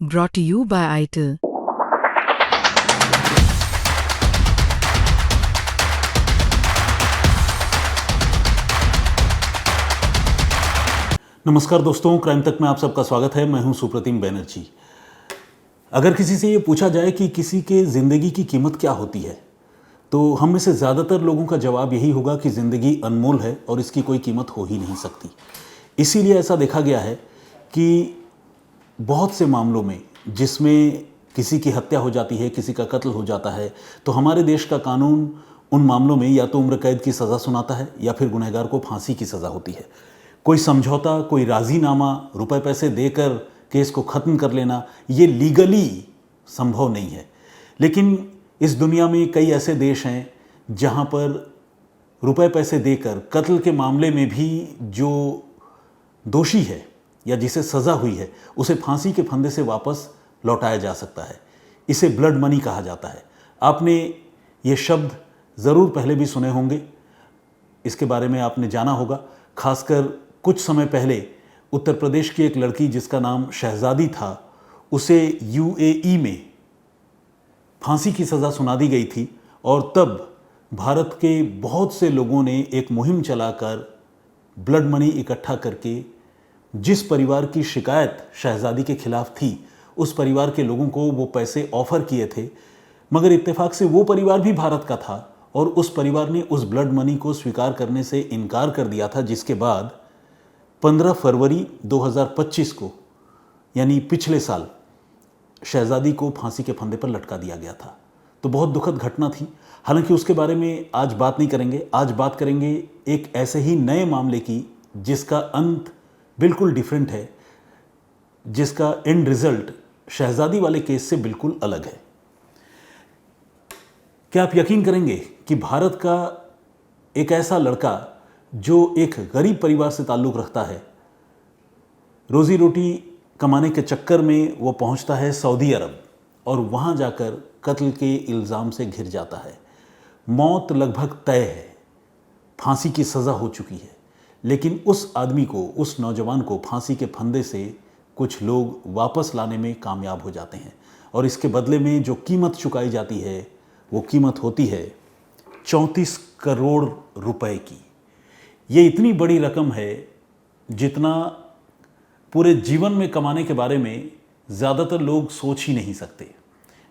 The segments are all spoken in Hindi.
Brought to you by ITIL. नमस्कार दोस्तों, क्राइम तक में आप सबका स्वागत है। मैं हूं सुप्रतिम बैनर्जी। अगर किसी से ये पूछा जाए कि किसी के ज़िंदगी की कीमत क्या होती है, तो हम में से ज़्यादातर लोगों का जवाब यही होगा कि ज़िंदगी अनमोल है और इसकी कोई कीमत हो ही नहीं सकती। इसीलिए ऐसा देखा गया है कि बहुत से मामलों में जिसमें किसी की हत्या हो जाती है, किसी का कत्ल हो जाता है, तो हमारे देश का कानून उन मामलों में या तो उम्र कैद की सज़ा सुनाता है या फिर गुनहगार को फांसी की सज़ा होती है। कोई समझौता, कोई राजीनामा, रुपए पैसे देकर केस को ख़त्म कर लेना, ये लीगली संभव नहीं है। लेकिन इस दुनिया में कई ऐसे देश हैं जहाँ पर रुपए पैसे देकर कत्ल के मामले में भी जो दोषी है या जिसे सज़ा हुई है, उसे फांसी के फंदे से वापस लौटाया जा सकता है। इसे ब्लड मनी कहा जाता है। आपने ये शब्द ज़रूर पहले भी सुने होंगे, इसके बारे में आपने जाना होगा। खासकर कुछ समय पहले उत्तर प्रदेश की एक लड़की जिसका नाम शहजादी था, उसे यूएई में फांसी की सज़ा सुना दी गई थी और तब भारत के बहुत से लोगों ने एक मुहिम चलाकर ब्लड मनी इकट्ठा करके जिस परिवार की शिकायत शहजादी के खिलाफ थी, उस परिवार के लोगों को वो पैसे ऑफर किए थे। मगर इत्तेफाक से वो परिवार भी भारत का था और उस परिवार ने उस ब्लड मनी को स्वीकार करने से इनकार कर दिया था, जिसके बाद 15 फरवरी 2025 को, यानी पिछले साल, शहजादी को फांसी के फंदे पर लटका दिया गया था। तो बहुत दुखद घटना थी। हालांकि उसके बारे में आज बात नहीं करेंगे। आज बात करेंगे एक ऐसे ही नए मामले की जिसका अंत बिल्कुल डिफरेंट है, जिसका एंड रिजल्ट शहजादी वाले केस से बिल्कुल अलग है। क्या आप यकीन करेंगे कि भारत का एक ऐसा लड़का जो एक गरीब परिवार से ताल्लुक़ रखता है, रोज़ी रोटी कमाने के चक्कर में वो पहुंचता है सऊदी अरब और वहां जाकर कत्ल के इल्ज़ाम से घिर जाता है। मौत लगभग तय है, फांसी की सज़ा हो चुकी है, लेकिन उस आदमी को, उस नौजवान को फांसी के फंदे से कुछ लोग वापस लाने में कामयाब हो जाते हैं और इसके बदले में जो कीमत चुकाई जाती है, वो कीमत होती है 34 करोड़ रुपए की। ये इतनी बड़ी रकम है जितना पूरे जीवन में कमाने के बारे में ज़्यादातर लोग सोच ही नहीं सकते।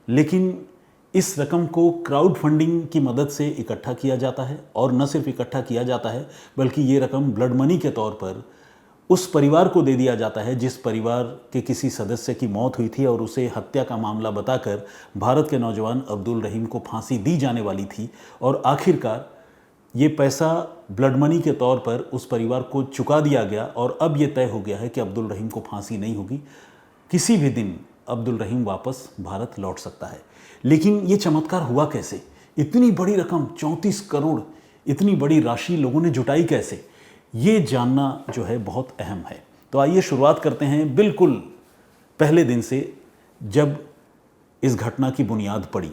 लेकिन इस रकम को क्राउड फंडिंग की मदद से इकट्ठा किया जाता है और न सिर्फ इकट्ठा किया जाता है, बल्कि ये रकम ब्लड मनी के तौर पर उस परिवार को दे दिया जाता है जिस परिवार के किसी सदस्य की मौत हुई थी और उसे हत्या का मामला बताकर भारत के नौजवान अब्दुल रहीम को फांसी दी जाने वाली थी। और आखिरकार ये पैसा ब्लड मनी के तौर पर उस परिवार को चुका दिया गया और अब ये तय हो गया है कि अब्दुल रहीम को फांसी नहीं होगी। किसी भी दिन अब्दुल रहीम वापस भारत लौट सकता है। लेकिन ये चमत्कार हुआ कैसे? इतनी बड़ी रकम 34 करोड़, इतनी बड़ी राशि लोगों ने जुटाई कैसे? ये जानना जो है बहुत अहम है। तो आइए शुरुआत करते हैं बिल्कुल पहले दिन से, जब इस घटना की बुनियाद पड़ी।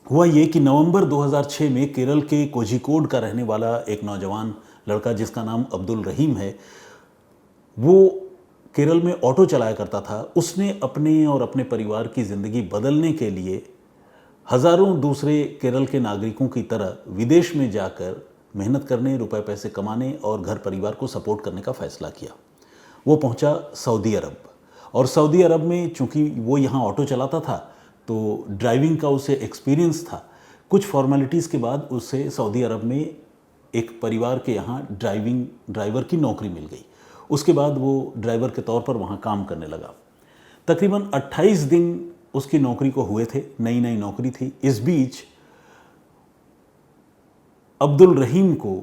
हुआ ये कि नवंबर 2006 में केरल के कोझिकोड का रहने वाला एक नौजवान लड़का जिसका नाम अब्दुल रहीम है, वो केरल में ऑटो चलाया करता था। उसने अपने और अपने परिवार की ज़िंदगी बदलने के लिए हज़ारों दूसरे केरल के नागरिकों की तरह विदेश में जाकर मेहनत करने, रुपए पैसे कमाने और घर परिवार को सपोर्ट करने का फ़ैसला किया। वो पहुंचा सऊदी अरब और सऊदी अरब में चूंकि वो यहाँ ऑटो चलाता था तो ड्राइविंग का उसे एक्सपीरियंस था। कुछ फॉर्मेलिटीज़ के बाद उसे सऊदी अरब में एक परिवार के यहाँ ड्राइवर की नौकरी मिल गई। उसके बाद वो ड्राइवर के तौर पर वहाँ काम करने लगा। तकरीबन 28 दिन उसकी नौकरी को हुए थे, नई नई नौकरी थी। इस बीच अब्दुल रहीम को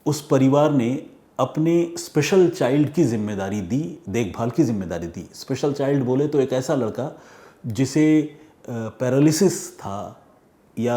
उस परिवार ने अपने स्पेशल चाइल्ड की जिम्मेदारी दी, देखभाल की जिम्मेदारी दी। स्पेशल चाइल्ड बोले तो एक ऐसा लड़का जिसे पैरालिसिस था या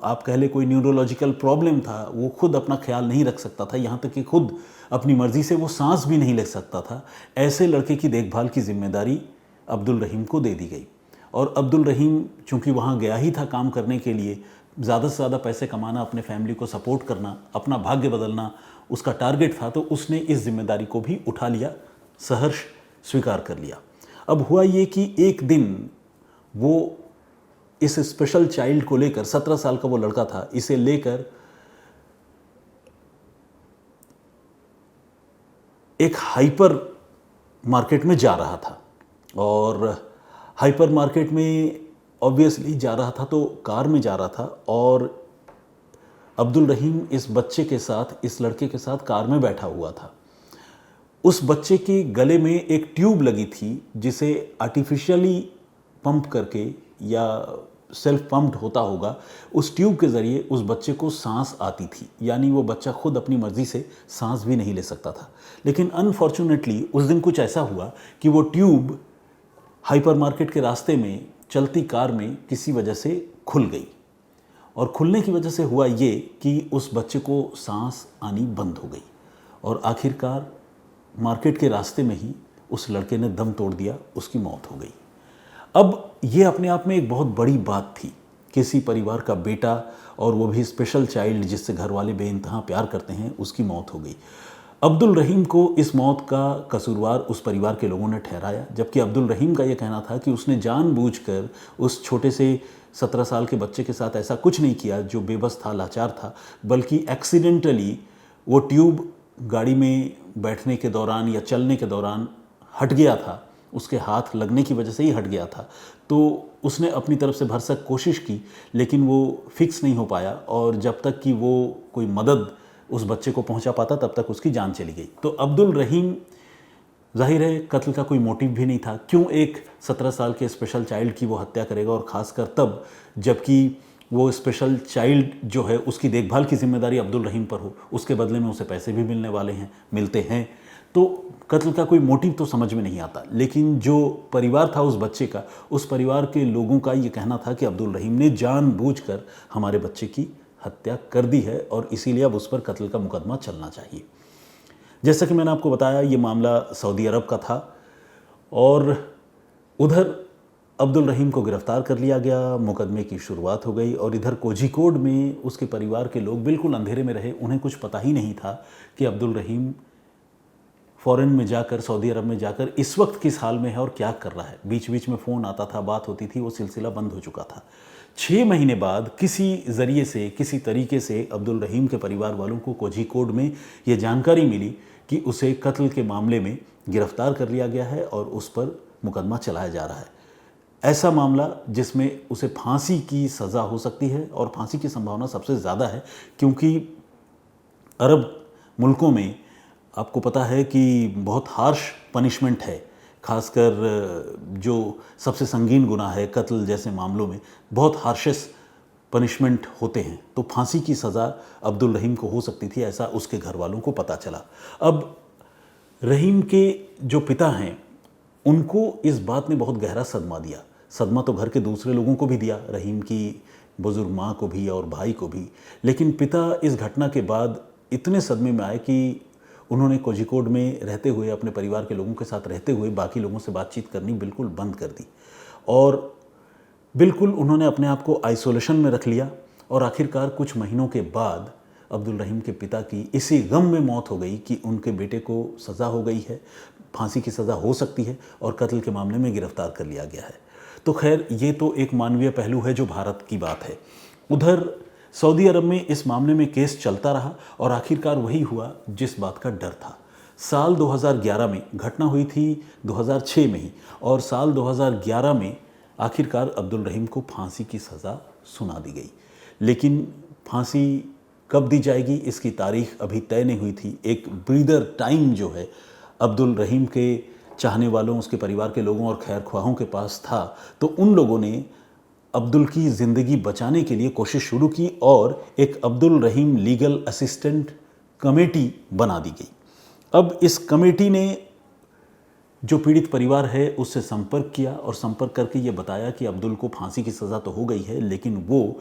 आप कह ले कोई न्यूरोलॉजिकल प्रॉब्लम था, वो खुद अपना ख्याल नहीं रख सकता था, यहाँ तक कि खुद अपनी मर्ज़ी से वो सांस भी नहीं ले सकता था। ऐसे लड़के की देखभाल की जिम्मेदारी अब्दुल रहीम को दे दी गई। और अब्दुल रहीम चूँकि वहाँ गया ही था काम करने के लिए, ज़्यादा से ज़्यादा पैसे कमाना, अपने फैमिली को सपोर्ट करना, अपना भाग्य बदलना उसका टारगेट था, तो उसने इस जिम्मेदारी को भी उठा लिया, सहर्ष स्वीकार कर लिया। अब हुआ ये कि एक दिन वो इस स्पेशल चाइल्ड को लेकर, 17 साल का वो लड़का था, इसे लेकर एक हाइपर मार्केट में जा रहा था। और हाइपर मार्केट में ऑब्वियसली जा रहा था तो कार में जा रहा था, और अब्दुल रहीम इस बच्चे के साथ, इस लड़के के साथ कार में बैठा हुआ था। उस बच्चे के गले में एक ट्यूब लगी थी जिसे आर्टिफिशियली पंप करके, या सेल्फ पंप्ड होता होगा, उस ट्यूब के ज़रिए उस बच्चे को सांस आती थी। यानी वो बच्चा खुद अपनी मर्ज़ी से सांस भी नहीं ले सकता था। लेकिन अनफॉर्चुनेटली उस दिन कुछ ऐसा हुआ कि वो ट्यूब हाइपर मार्केट के रास्ते में चलती कार में किसी वजह से खुल गई, और खुलने की वजह से हुआ ये कि उस बच्चे को सांस आनी बंद हो गई, और आखिरकार मार्केट के रास्ते में ही उस लड़के ने दम तोड़ दिया, उसकी मौत हो गई। अब ये अपने आप में एक बहुत बड़ी बात थी। किसी परिवार का बेटा, और वो भी स्पेशल चाइल्ड जिससे घर वाले बेइंतहा प्यार करते हैं, उसकी मौत हो गई। अब्दुल रहीम को इस मौत का कसूरवार उस परिवार के लोगों ने ठहराया, जबकि अब्दुल रहीम का ये कहना था कि उसने जानबूझकर उस छोटे से 17 साल के बच्चे के साथ ऐसा कुछ नहीं किया जो बेबस था, लाचार था, बल्कि एक्सीडेंटली वो ट्यूब गाड़ी में बैठने के दौरान या चलने के दौरान हट गया था, उसके हाथ लगने की वजह से ही हट गया था। तो उसने अपनी तरफ से भरसक कोशिश की, लेकिन वो फिक्स नहीं हो पाया, और जब तक कि वो कोई मदद उस बच्चे को पहुंचा पाता तब तक उसकी जान चली गई। तो अब्दुल रहीम, जाहिर है कत्ल का कोई मोटिव भी नहीं था। क्यों एक 17 साल के स्पेशल चाइल्ड की वो हत्या करेगा, और ख़ासकर तब जबकि वो स्पेशल चाइल्ड जो है उसकी देखभाल की जिम्मेदारी अब्दुल रहीम पर हो, उसके बदले में उसे पैसे भी मिलने वाले हैं, मिलते हैं। तो कत्ल का कोई मोटिव तो समझ में नहीं आता। लेकिन जो परिवार था उस बच्चे का, उस परिवार के लोगों का ये कहना था कि अब्दुल रहीम ने जानबूझकर हमारे बच्चे की हत्या कर दी है, और इसीलिए अब उस पर कत्ल का मुकदमा चलना चाहिए। जैसा कि मैंने आपको बताया, ये मामला सऊदी अरब का था, और उधर अब्दुल रहीम को गिरफ्तार कर लिया गया, मुकदमे की शुरुआत हो गई। और इधर कोझिकोड में उसके परिवार के लोग बिल्कुल अंधेरे में रहे। उन्हें कुछ पता ही नहीं था कि अब्दुल रहीम फ़ॉरेन में जाकर, सऊदी अरब में जाकर इस वक्त किस हाल में है और क्या कर रहा है। बीच बीच में फ़ोन आता था, बात होती थी, वो सिलसिला बंद हो चुका था। 6 महीने बाद किसी ज़रिए से, किसी तरीके से अब्दुल रहीम के परिवार वालों को कोझिकोड में ये जानकारी मिली कि उसे कत्ल के मामले में गिरफ्तार कर लिया गया है और उस पर मुकदमा चलाया जा रहा है। ऐसा मामला जिसमें उसे फांसी की सज़ा हो सकती है, और फांसी की संभावना सबसे ज़्यादा है, क्योंकि अरब मुल्कों में आपको पता है कि बहुत हार्श पनिशमेंट है। खासकर जो सबसे संगीन गुनाह है, कत्ल जैसे मामलों में बहुत हार्शेस्ट पनिशमेंट होते हैं। तो फांसी की सज़ा अब्दुल रहीम को हो सकती थी, ऐसा उसके घर वालों को पता चला। अब रहीम के जो पिता हैं, उनको इस बात ने बहुत गहरा सदमा दिया। सदमा तो घर के दूसरे लोगों को भी दिया, रहीम की बुज़ुर्ग माँ को भी और भाई को भी। लेकिन पिता इस घटना के बाद इतने सदमे में आए कि उन्होंने कोझिकोड में रहते हुए, अपने परिवार के लोगों के साथ रहते हुए, बाकी लोगों से बातचीत करनी बिल्कुल बंद कर दी, और बिल्कुल उन्होंने अपने आप को आइसोलेशन में रख लिया। और आखिरकार कुछ महीनों के बाद अब्दुल रहीम के पिता की इसी गम में मौत हो गई कि उनके बेटे को सज़ा हो गई है, फांसी की सज़ा हो सकती है, और कत्ल के मामले में गिरफ्तार कर लिया गया है। तो खैर, ये तो एक मानवीय पहलू है जो भारत की बात है। उधर सऊदी अरब में इस मामले में केस चलता रहा, और आखिरकार वही हुआ जिस बात का डर था। साल 2011 में घटना हुई थी, 2006 में ही, और साल 2011 में आखिरकार अब्दुल रहीम को फांसी की सज़ा सुना दी गई। लेकिन फांसी कब दी जाएगी इसकी तारीख अभी तय नहीं हुई थी। एक ब्रीदर टाइम जो है अब्दुल रहीम के चाहने वालों, उसके परिवार के लोगों और खैर ख्वाहों के पास था। तो उन लोगों ने अब्दुल की ज़िंदगी बचाने के लिए कोशिश शुरू की, और एक अब्दुल रहीम लीगल असिस्टेंट कमेटी बना दी गई। अब इस कमेटी ने जो पीड़ित परिवार है उससे संपर्क किया, और संपर्क करके ये बताया कि अब्दुल को फांसी की सज़ा तो हो गई है, लेकिन वो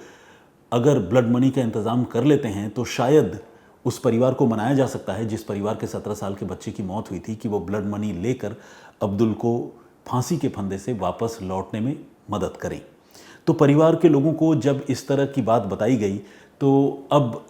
अगर ब्लड मनी का इंतज़ाम कर लेते हैं तो शायद उस परिवार को मनाया जा सकता है, जिस परिवार के 17 साल के बच्चे की मौत हुई थी, कि वो ब्लड मनी लेकर अब्दुल को फांसी के फंदे से वापस लौटने में मदद करें। तो परिवार के लोगों को जब इस तरह की बात बताई गई, तो अब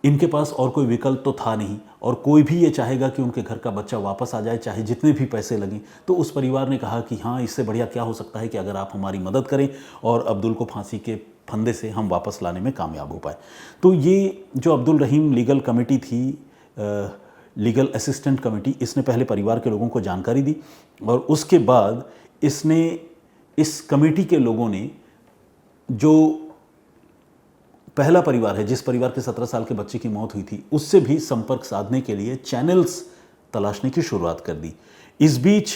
इनके पास और कोई विकल्प तो था नहीं, और कोई भी ये चाहेगा कि उनके घर का बच्चा वापस आ जाए, चाहे जितने भी पैसे लगें। तो उस परिवार ने कहा कि हाँ, इससे बढ़िया क्या हो सकता है कि अगर आप हमारी मदद करें और अब्दुल को फांसी के फंदे से हम वापस लाने में कामयाब हो पाए। तो ये जो अब्दुल रहीम लीगल कमेटी थी, लीगल असिस्टेंट कमेटी, इसने पहले परिवार के लोगों को जानकारी दी, और उसके बाद इस कमेटी के लोगों ने, जो पहला परिवार है जिस परिवार के 17 साल के बच्चे की मौत हुई थी, उससे भी संपर्क साधने के लिए चैनल्स तलाशने की शुरुआत कर दी। इस बीच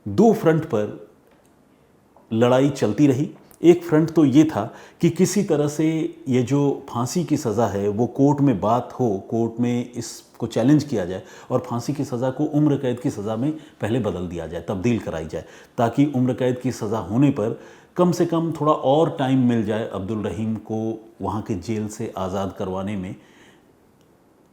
दो फ्रंट पर लड़ाई चलती रही। एक फ्रंट तो ये था कि किसी तरह से ये जो फांसी की सज़ा है वो कोर्ट में बात हो, कोर्ट में इसको चैलेंज किया जाए और फांसी की सज़ा को उम्र कैद की सज़ा में पहले बदल दिया जाए, तब्दील कराई जाए, ताकि उम्र कैद की सज़ा होने पर कम से कम थोड़ा और टाइम मिल जाए अब्दुल रहीम को वहाँ के जेल से आज़ाद करवाने में,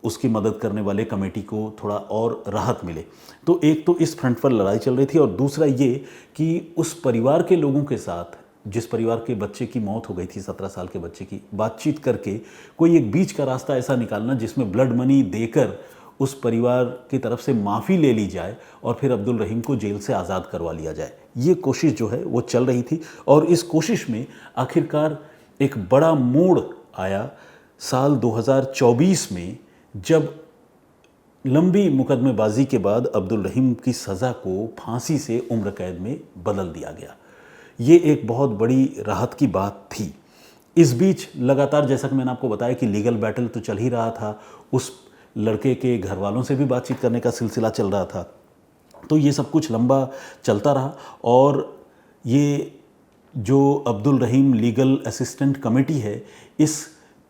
उसकी मदद करने वाले कमेटी को थोड़ा और राहत मिले। तो एक तो इस फ्रंट पर लड़ाई चल रही थी, और दूसरा ये कि उस परिवार के लोगों के साथ, जिस परिवार के बच्चे की मौत हो गई थी, 17 साल के बच्चे की, बातचीत करके कोई एक बीच का रास्ता ऐसा निकालना जिसमें ब्लड मनी देकर उस परिवार की तरफ से माफ़ी ले ली जाए और फिर अब्दुल रहीम को जेल से आज़ाद करवा लिया जाए। ये कोशिश जो है वो चल रही थी, और इस कोशिश में आखिरकार एक बड़ा मोड़ आया साल 2024 में, जब लंबी मुकदमेबाजी के बाद अब्दुल रहीम की सज़ा को फांसी से उम्र कैद में बदल दिया गया। ये एक बहुत बड़ी राहत की बात थी। इस बीच लगातार, जैसा कि मैंने आपको बताया कि लीगल बैटल तो चल ही रहा था, उस लड़के के घर वालों से भी बातचीत करने का सिलसिला चल रहा था। तो ये सब कुछ लंबा चलता रहा, और ये जो अब्दुल रहीम लीगल असिस्टेंट कमेटी है, इस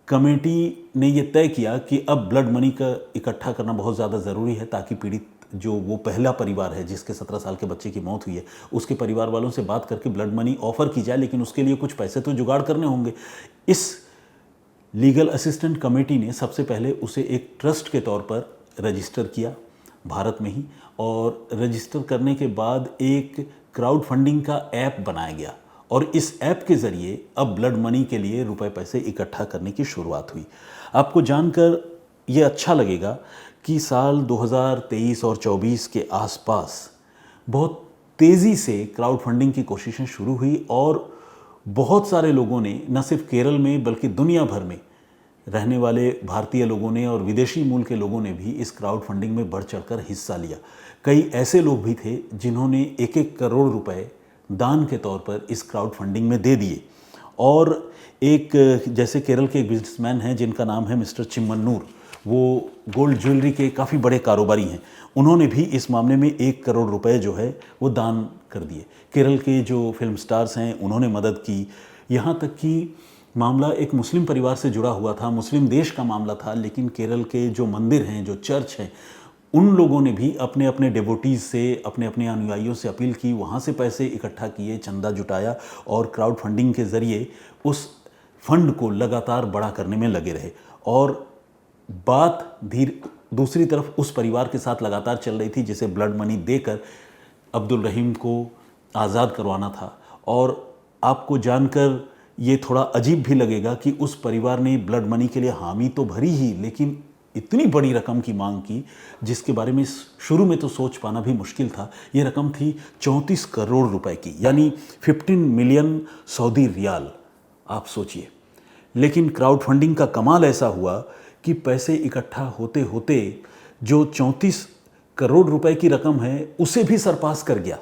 कमेटी ने ये तय किया कि अब ब्लड मनी का इकट्ठा करना बहुत ज़्यादा ज़रूरी है, ताकि पीड़ित जो वो पहला परिवार है जिसके 17 साल के बच्चे की मौत हुई है, उसके परिवार वालों से बात करके ब्लड मनी ऑफ़र की जाए, लेकिन उसके लिए कुछ पैसे तो जुगाड़ करने होंगे। इस लीगल असिस्टेंट कमेटी ने सबसे पहले उसे एक ट्रस्ट के तौर पर रजिस्टर किया भारत में ही, और रजिस्टर करने के बाद एक क्राउड फंडिंग का ऐप बनाया गया, और इस ऐप के ज़रिए अब ब्लड मनी के लिए रुपए पैसे इकट्ठा करने की शुरुआत हुई। आपको जानकर ये अच्छा लगेगा कि साल 2023 और 24 के आसपास बहुत तेज़ी से क्राउड फंडिंग की कोशिशें शुरू हुई, और बहुत सारे लोगों ने, न सिर्फ केरल में बल्कि दुनिया भर में रहने वाले भारतीय लोगों ने और विदेशी मूल के लोगों ने भी इस क्राउड फंडिंग में बढ़ चढ़कर हिस्सा लिया। कई ऐसे लोग भी थे जिन्होंने 1-1 करोड़ रुपए दान के तौर पर इस क्राउड फंडिंग में दे दिए। और एक, जैसे केरल के एक बिजनेसमैन हैं जिनका नाम है मिस्टर चिम्मन्नूर, वो गोल्ड ज्वेलरी के काफ़ी बड़े कारोबारी हैं, उन्होंने भी इस मामले में 1 करोड़ रुपए जो है वो दान कर दिए। केरल के जो फिल्म स्टार्स हैं उन्होंने मदद की, यहाँ तक कि मामला एक मुस्लिम परिवार से जुड़ा हुआ था, मुस्लिम देश का मामला था, लेकिन केरल के जो मंदिर हैं, जो चर्च हैं, उन लोगों ने भी अपने अपने डेवोटीज़ से, अपने अपने अनुयायियों से अपील की, वहाँ से पैसे इकट्ठा किए, चंदा जुटाया, और क्राउड फंडिंग के ज़रिए उस फंड को लगातार बड़ा करने में लगे रहे। और बात दूसरी तरफ उस परिवार के साथ लगातार चल रही थी जिसे ब्लड मनी देकर अब्दुल रहीम को आज़ाद करवाना था। और आपको जानकर ये थोड़ा अजीब भी लगेगा कि उस परिवार ने ब्लड मनी के लिए हामी तो भरी ही, लेकिन इतनी बड़ी रकम की मांग की जिसके बारे में शुरू में तो सोच पाना भी मुश्किल था। ये रकम थी 34 करोड़ रुपए की, यानी 15 मिलियन सऊदी रियाल। आप सोचिए। लेकिन क्राउड फंडिंग का कमाल ऐसा हुआ कि पैसे इकट्ठा होते होते जो 34 करोड़ रुपए की रकम है उसे भी सरपास कर गया,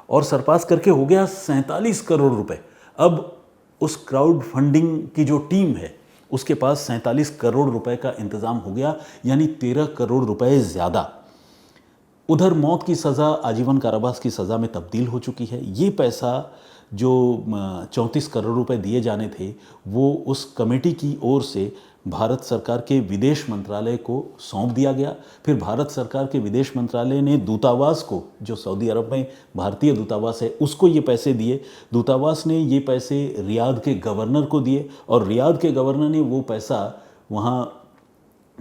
और सरपास करके हो गया 47 करोड़ रुपए। अब उस क्राउड फंडिंग की जो टीम है उसके पास 47 करोड़ रुपए का इंतज़ाम हो गया, यानी 13 करोड़ रुपए ज़्यादा। उधर मौत की सज़ा आजीवन कारावास की सज़ा में तब्दील हो चुकी है। ये पैसा जो 34 करोड़ रुपए दिए जाने थे वो उस कमेटी की ओर से भारत सरकार के विदेश मंत्रालय को सौंप दिया गया। फिर भारत सरकार के विदेश मंत्रालय ने दूतावास को, जो सऊदी अरब में भारतीय दूतावास है, उसको ये पैसे दिए। दूतावास ने ये पैसे रियाद के गवर्नर को दिए, और रियाद के गवर्नर ने वो पैसा वहाँ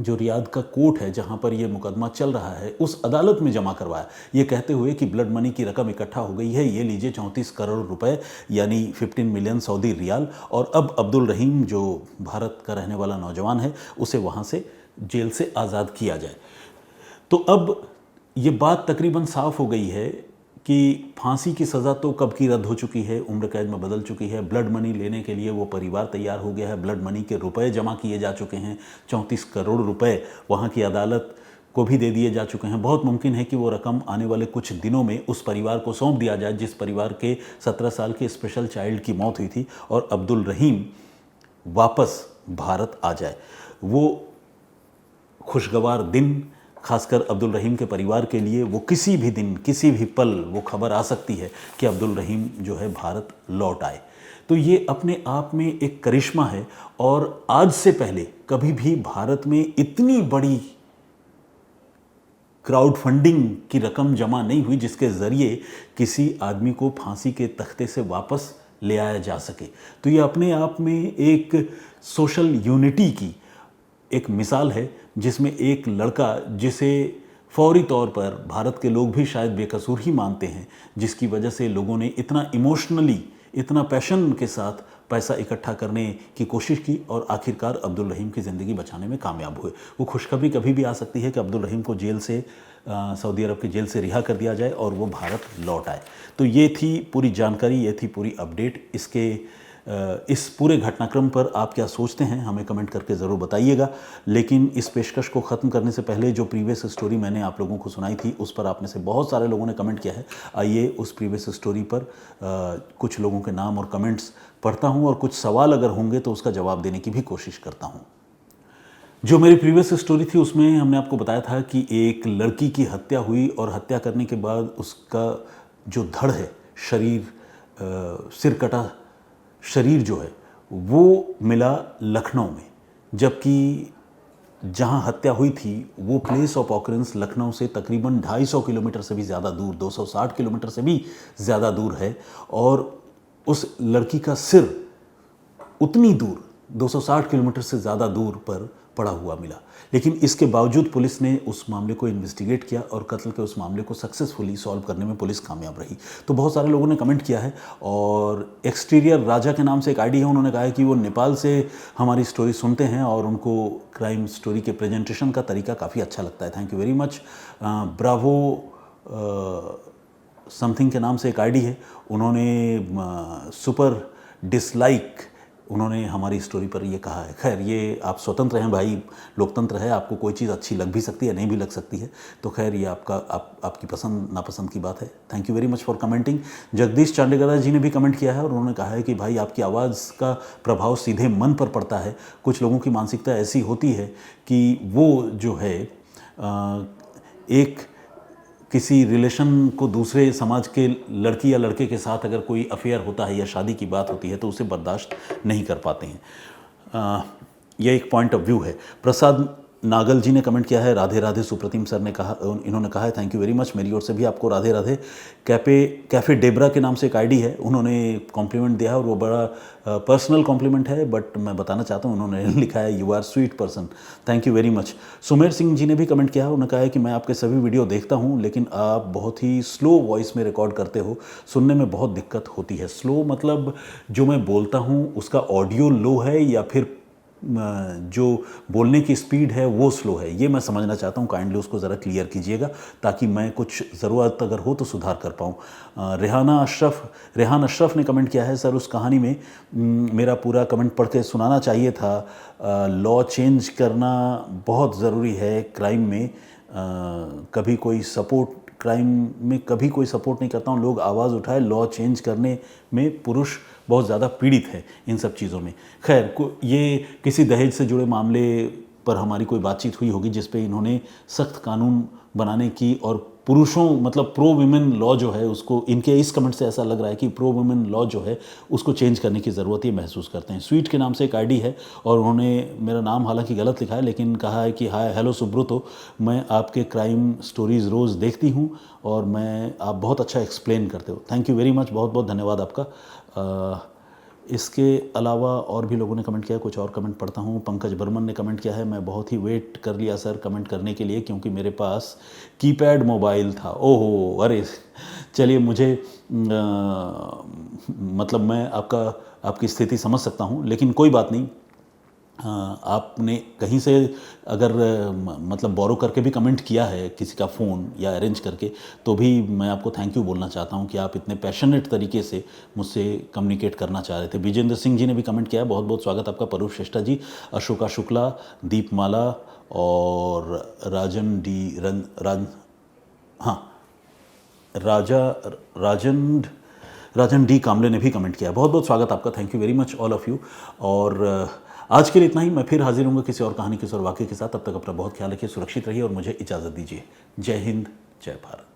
जो रियाद का कोर्ट है जहां पर यह मुकदमा चल रहा है, उस अदालत में जमा करवाया, ये कहते हुए कि ब्लड मनी की रकम इकट्ठा हो गई है, ये लीजिए 34 करोड़ रुपए यानी 15 मिलियन सऊदी रियाल, और अब अब्दुल रहीम जो भारत का रहने वाला नौजवान है उसे वहां से जेल से आज़ाद किया जाए। तो अब ये बात तकरीबन साफ हो गई है कि फांसी की सज़ा तो कब की रद्द हो चुकी है, उम्र कैद में बदल चुकी है, ब्लड मनी लेने के लिए वो परिवार तैयार हो गया है, ब्लड मनी के रुपए जमा किए जा चुके हैं, 34 करोड़ रुपए वहाँ की अदालत को भी दे दिए जा चुके हैं। बहुत मुमकिन है कि वो रकम आने वाले कुछ दिनों में उस परिवार को सौंप दिया जाए जिस परिवार के 17 साल के स्पेशल चाइल्ड की मौत हुई थी, और अब्दुल रहीम वापस भारत आ जाए। वो खुशगवार दिन खासकर अब्दुल रहीम के परिवार के लिए, वो किसी भी दिन किसी भी पल वो खबर आ सकती है कि अब्दुल रहीम जो है भारत लौट आए। तो ये अपने आप में एक करिश्मा है, और आज से पहले कभी भी भारत में इतनी बड़ी क्राउड फंडिंग की रकम जमा नहीं हुई जिसके ज़रिए किसी आदमी को फांसी के तख्ते से वापस ले आया जा सके। तो ये अपने आप में एक सोशल यूनिटी की एक मिसाल है, जिसमें एक लड़का जिसे फौरी तौर पर भारत के लोग भी शायद बेकसूर ही मानते हैं, जिसकी वजह से लोगों ने इतना इमोशनली, इतना पैशन के साथ पैसा इकट्ठा करने की कोशिश की और आखिरकार अब्दुल रहीम की ज़िंदगी बचाने में कामयाब हुए। वो खुशखबरी कभी भी आ सकती है कि अब्दुल रहीम को जेल से सऊदी अरब की जेल से रिहा कर दिया जाए और वो भारत लौट आए। तो ये थी पूरी जानकारी, ये थी पूरी अपडेट। इस पूरे घटनाक्रम पर आप क्या सोचते हैं हमें कमेंट करके ज़रूर बताइएगा। लेकिन इस पेशकश को ख़त्म करने से पहले जो प्रीवियस स्टोरी मैंने आप लोगों को सुनाई थी उस पर आप में से बहुत सारे लोगों ने कमेंट किया है। आइए उस प्रीवियस स्टोरी पर कुछ लोगों के नाम और कमेंट्स पढ़ता हूं और कुछ सवाल अगर होंगे तो उसका जवाब देने की भी कोशिश करता हूं। जो मेरी प्रीवियस स्टोरी थी उसमें हमने आपको बताया था कि एक लड़की की हत्या हुई और हत्या करने के बाद उसका जो धड़ है, सिर कटा शरीर जो है वो मिला लखनऊ में, जबकि जहां हत्या हुई थी वो प्लेस ऑफ ऑकरेंस लखनऊ से तकरीबन 250 किलोमीटर से भी ज़्यादा दूर, 260 किलोमीटर से भी ज़्यादा दूर है। और उस लड़की का सिर उतनी दूर 260 किलोमीटर से ज़्यादा दूर पर पड़ा हुआ मिला। लेकिन इसके बावजूद पुलिस ने उस मामले को इन्वेस्टिगेट किया और कत्ल के उस मामले को सक्सेसफुली सॉल्व करने में पुलिस कामयाब रही। तो बहुत सारे लोगों ने कमेंट किया है, और एक्सटीरियर राजा के नाम से एक आईडी है, उन्होंने कहा है कि वो नेपाल से हमारी स्टोरी सुनते हैं और उनको क्राइम स्टोरी के प्रेजेंटेशन का तरीका काफ़ी अच्छा लगता है। Thank you very much. Bravo something के नाम से एक आईडी है, उन्होंने सुपर डिसलाइक उन्होंने हमारी स्टोरी पर ये कहा है। खैर ये आप स्वतंत्र हैं भाई, लोकतंत्र है, आपको कोई चीज़ अच्छी लग भी सकती है, नहीं भी लग सकती है। तो खैर ये आपकी पसंद नापसंद की बात है। Thank you very much for commenting. Jagdish Chandegara ji ने भी कमेंट किया है और उन्होंने कहा है कि भाई आपकी आवाज़ का प्रभाव सीधे मन पर पड़ता है। कुछ लोगों की मानसिकता ऐसी होती है कि वो जो है एक किसी रिलेशन को दूसरे समाज के लड़की या लड़के के साथ अगर कोई अफेयर होता है या शादी की बात होती है तो उसे बर्दाश्त नहीं कर पाते हैं। यह एक पॉइंट ऑफ व्यू है। प्रसाद नागल जी ने कमेंट किया है, राधे राधे सुप्रतिम सर ने कहा, इन्होंने कहा है थैंक यू वेरी मच, मेरी ओर से भी आपको राधे राधे। कैफ़े डेबरा के नाम से एक आईडी है, उन्होंने कॉम्प्लीमेंट दिया है और वो बड़ा पर्सनल कॉम्प्लीमेंट है, बट मैं बताना चाहता हूँ, उन्होंने लिखा है you are sweet person. Thank you very much. Sumer Singh ji ने भी कमेंट किया है, उन्होंने कहा है कि मैं आपके सभी वीडियो देखता हूँ लेकिन आप बहुत ही स्लो वॉइस में रिकॉर्ड करते हो, सुनने में बहुत दिक्कत होती है। स्लो मतलब जो मैं बोलता हूँ उसका ऑडियो लो है या फिर जो बोलने की स्पीड है वो स्लो है, ये मैं समझना चाहता हूँ। काइंडली उसको ज़रा क्लियर कीजिएगा ताकि मैं कुछ ज़रूरत अगर हो तो सुधार कर पाऊँ। रेहान अशरफ ने कमेंट किया है, सर उस कहानी में मेरा पूरा कमेंट पढ़ के सुनाना चाहिए था। लॉ चेंज करना बहुत ज़रूरी है क्राइम में। क्राइम में कभी कोई सपोर्ट नहीं करता हूँ, लोग आवाज़ उठाए, लॉ चेंज करने में पुरुष बहुत ज़्यादा पीड़ित है इन सब चीज़ों में। खैर ये किसी दहेज से जुड़े मामले पर हमारी कोई बातचीत हुई होगी जिस पे इन्होंने सख्त कानून बनाने की, और पुरुषों मतलब प्रो वुमेन लॉ जो है उसको, इनके इस कमेंट से ऐसा लग रहा है कि प्रो वुमेन लॉ जो है उसको चेंज करने की ज़रूरत ये महसूस करते हैं। स्वीट के नाम से एक आईडी है और उन्होंने मेरा नाम हालांकि गलत लिखा है लेकिन कहा है कि हाय हेलो सुब्रतो, मैं आपके क्राइम स्टोरीज़ रोज़ देखती हूँ और आप बहुत अच्छा एक्सप्लेन करते हो। थैंक यू वेरी मच, बहुत बहुत धन्यवाद आपका। इसके अलावा और भी लोगों ने कमेंट किया, कुछ और कमेंट पढ़ता हूँ। पंकज बर्मन ने कमेंट किया है, मैं बहुत ही वेट कर लिया सर कमेंट करने के लिए, क्योंकि मेरे पास कीपैड मोबाइल था। ओहो, अरे चलिए, मुझे मतलब मैं आपकी स्थिति समझ सकता हूँ, लेकिन कोई बात नहीं। आपने कहीं से अगर मतलब बोरो करके भी कमेंट किया है किसी का फ़ोन या अरेंज करके, तो भी मैं आपको थैंक यू बोलना चाहता हूं कि आप इतने पैशनेट तरीके से मुझसे कम्युनिकेट करना चाह रहे थे। विजेंद्र सिंह जी ने भी कमेंट किया है, बहुत बहुत स्वागत आपका। परूप श्रेष्ठा जी, अशोका शुक्ला, दीपमाला और राजन डी रन राज हाँ राजन डी कामले ने भी कमेंट किया। बहुत बहुत स्वागत आपका, thank you very much all of you. और आज के लिए इतना ही। मैं फिर हाजिर होऊंगा किसी और कहानी, किसी और वाक़ये के साथ। तब तक अपना बहुत ख्याल रखिए, सुरक्षित रहिए और मुझे इजाज़त दीजिए। जय हिंद, जय भारत।